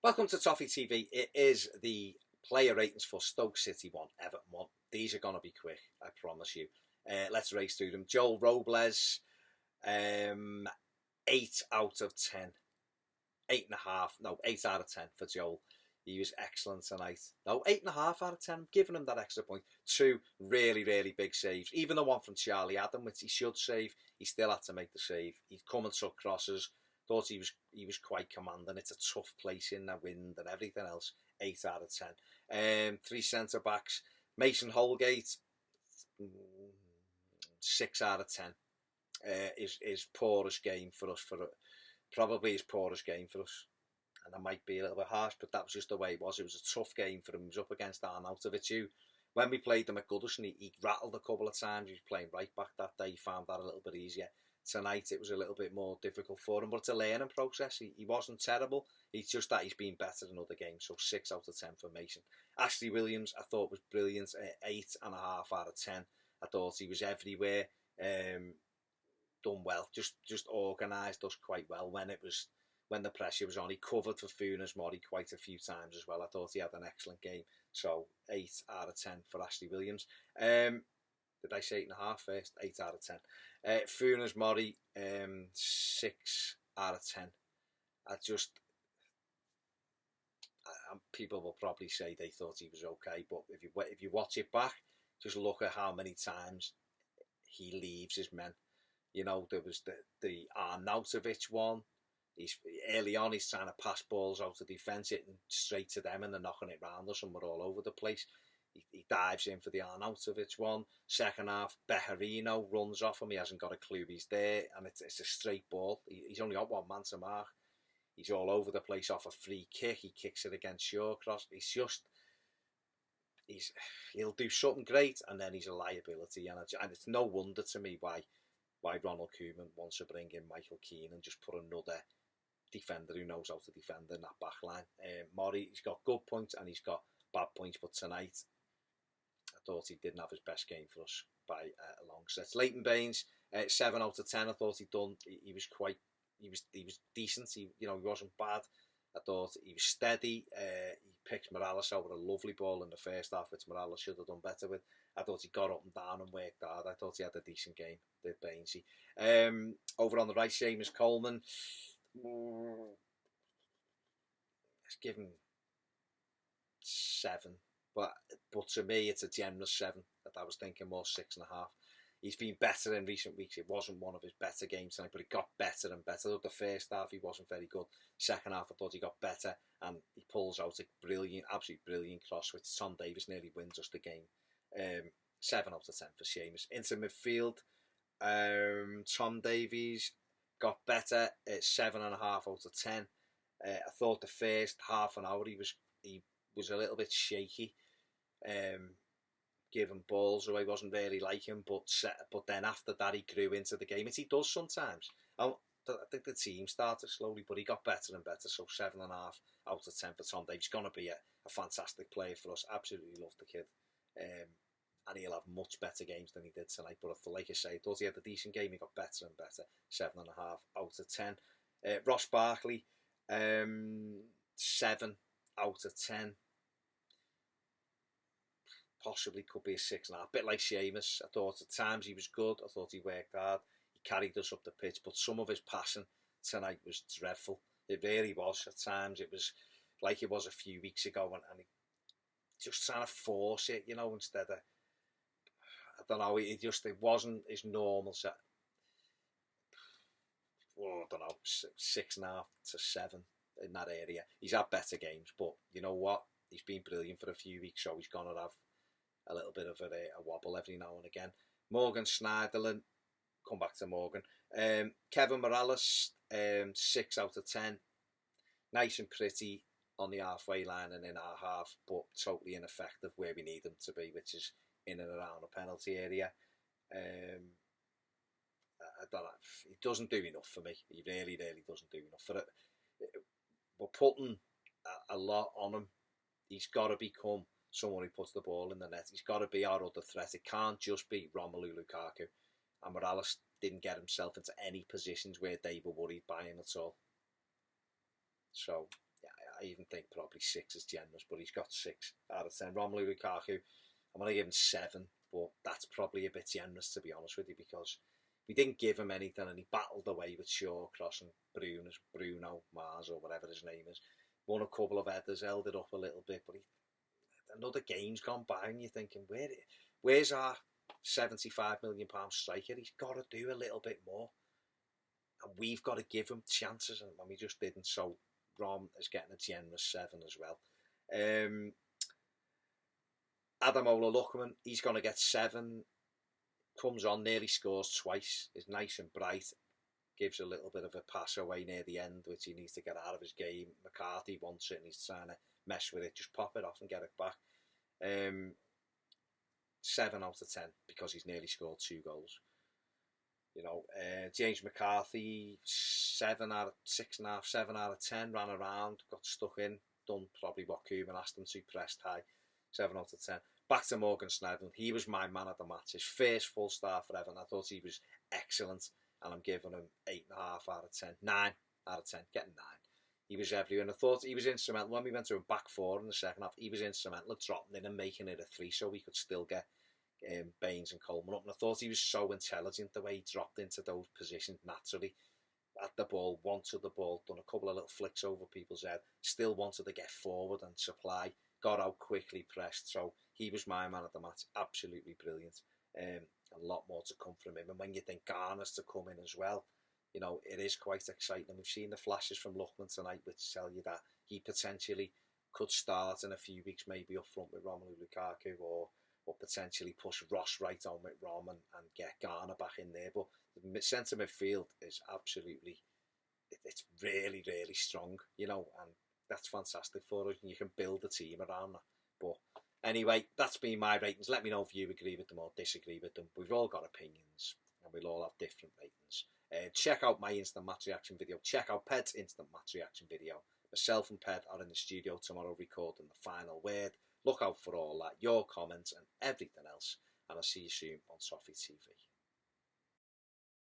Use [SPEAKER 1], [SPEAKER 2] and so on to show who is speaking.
[SPEAKER 1] Welcome to Toffee TV. It is the player ratings for Stoke City 1, Everton 1. These are going to be quick, I promise you. Let's race through them. Joel Robles, 8 out of 10. 8.5, no, 8 out of 10 for Joel. He was excellent tonight. No, 8.5 out of 10. I'm giving him that extra point. 2 really, really big saves. Even the one from Charlie Adam, which he should save, he still had to make the save. He'd come and took crosses. Thought he was quite commanding. It's a tough place in the wind and everything else. 8 out of 10. 3 centre backs. Mason Holgate, 6 out of 10. His poorest game for us, probably his poorest game for us. And that might be a little bit harsh, but that was just the way it was. It was a tough game for him. He was up against Arnautovic. When we played him at Goodison, he rattled a couple of times. He was playing right back that day. He found that a little bit easier. Tonight it was a little bit more difficult for him, but it's a learning process. He wasn't terrible. It's just that he's been better in other games. So 6 out of 10 for Mason. Ashley Williams, I thought was brilliant. 8.5 out of 10. I thought he was everywhere. Done well. Just organised us quite well when the pressure was on. He covered for Funes Mori quite a few times as well. I thought he had an excellent game. So 8 out of 10 for Ashley Williams. Did I say 8.5 first? 8 out of 10. Funes Mori, 6 out of 10. People will probably say they thought he was okay, but if you watch it back, just look at how many times he leaves his men. You know, there was the Arnautovic one. Early on, he's trying to pass balls out of defence, hitting straight to them, and they're knocking it round us, and we're all over the place. He dives in for the Arnautovic one. Second half, Bejarino runs off him. He hasn't got a clue he's there, and it's a straight ball. He's only got one man to mark. He's all over the place off a free kick. He kicks it against Shawcross. He'll do something great, and then he's a liability. And it's no wonder to me why Ronald Koeman wants to bring in Michael Keane and just put another defender who knows how to defend in that back line. Mori, he's got good points and he's got bad points, but tonight I thought he didn't have his best game for us by a long set. Leighton Baines, 7 out of 10. I thought he was decent. He wasn't bad. I thought he was steady. He picked Morales over a lovely ball in the first half, which Morales should have done better with. I thought he got up and down and worked hard. I thought he had a decent game, did Bainesy. Over on the right, Seamus Coleman. Let's give him 7. But to me, it's a generous 7. I was thinking more 6.5. He's been better in recent weeks. It wasn't one of his better games tonight, but it got better and better. The first half, he wasn't very good. Second half, I thought he got better, and he pulls out a brilliant, absolutely brilliant cross, which Tom Davies nearly wins us the game. 7 out of 10 for Seamus. Into midfield, Tom Davies got better at 7.5 out of 10. I thought the first half an hour he was a little bit shaky, giving balls away. Wasn't really like him, but then after that he grew into the game, as he does sometimes. I think the team started slowly, but he got better and better. So 7.5 out of 10 for Tom Davies. He's going to be a fantastic player for us. Absolutely love the kid. And he'll have much better games than he did tonight. But like I say, I thought he had a decent game. He got better and better. 7.5 out of 10. Ross Barkley, 7 out of 10. Possibly could be a 6.5. A bit like Seamus. I thought at times he was good. I thought he worked hard. He carried us up the pitch. But some of his passing tonight was dreadful. It really was. At times it was like it was a few weeks ago. And he just trying to force it, instead of... I don't know, it wasn't his normal set. I don't know, 6.5 to 7 in that area. He's had better games, but you know what? He's been brilliant for a few weeks, so he's going to have a little bit of a wobble every now and again. Morgan Schneiderlin, come back to Morgan. Kevin Morales, 6 out of 10. Nice and pretty on the halfway line and in our half, but totally ineffective where we need him to be, which is in and around the penalty area. I don't know. He doesn't do enough for me. He really, really doesn't do enough for it. We're putting a lot on him. He's got to become someone who puts the ball in the net. He's got to be our other threat. It can't just be Romelu Lukaku. And Morales didn't get himself into any positions where they were worried by him at all. So, yeah, I even think probably 6 is generous, but he's got 6 out of 10. Romelu Lukaku, I'm going to give him 7, but that's probably a bit generous, to be honest with you, because we didn't give him anything and he battled away with Shawcross and Bruno Mars, or whatever his name is. Won a couple of headers, held it up a little bit, but another game's gone by and you're thinking, where's our £75 million striker? He's got to do a little bit more. And we've got to give him chances, and we just didn't. So Rom is getting a generous 7 as well. Ademola Lookman, he's going to get 7. Comes on, nearly scores twice. Is nice and bright. Gives a little bit of a pass away near the end, which he needs to get out of his game. McCarthy wants it and he's trying to mess with it. Just pop it off and get it back. 7 out of 10 because he's nearly scored 2 goals. You know, James McCarthy, 7 out of 6.5, 7 out of 10. Ran around, got stuck in, done probably what Koeman asked him to, pressed high. 7 out of 10. Back to Morgan Snedden. He was my man of the match. His first full start for Everton. I thought he was excellent, and I'm giving him 8.5 out of 10. 9 out of 10. Getting 9. He was everywhere, and I thought he was instrumental. When we went to a back 4 in the second half, he was instrumental at dropping in and making it a 3, so we could still get Baines and Coleman up. And I thought he was so intelligent the way he dropped into those positions naturally. At the ball, wanted the ball, done a couple of little flicks over people's head, still wanted to get forward and supply, got out quickly, pressed. So he was my man of the match. Absolutely brilliant. A lot more to come from him. And when you think Garner's to come in as well, you know, it is quite exciting. We've seen the flashes from Lookman tonight, which tell you that he potentially could start in a few weeks, maybe up front with Romelu Lukaku, or potentially push Ross right on with Rom and get Garner back in there. But the centre midfield is absolutely, it's really, really strong, you know, and that's fantastic for us, and you can build a team around that. But anyway, that's been my ratings. Let me know if you agree with them or disagree with them. We've all got opinions, and we'll all have different ratings. Check out my instant match reaction video. Check out Ped's instant match reaction video. Myself and Ped are in the studio tomorrow recording the final word. Look out for all that, your comments and everything else. And I'll see you soon on Toffee TV.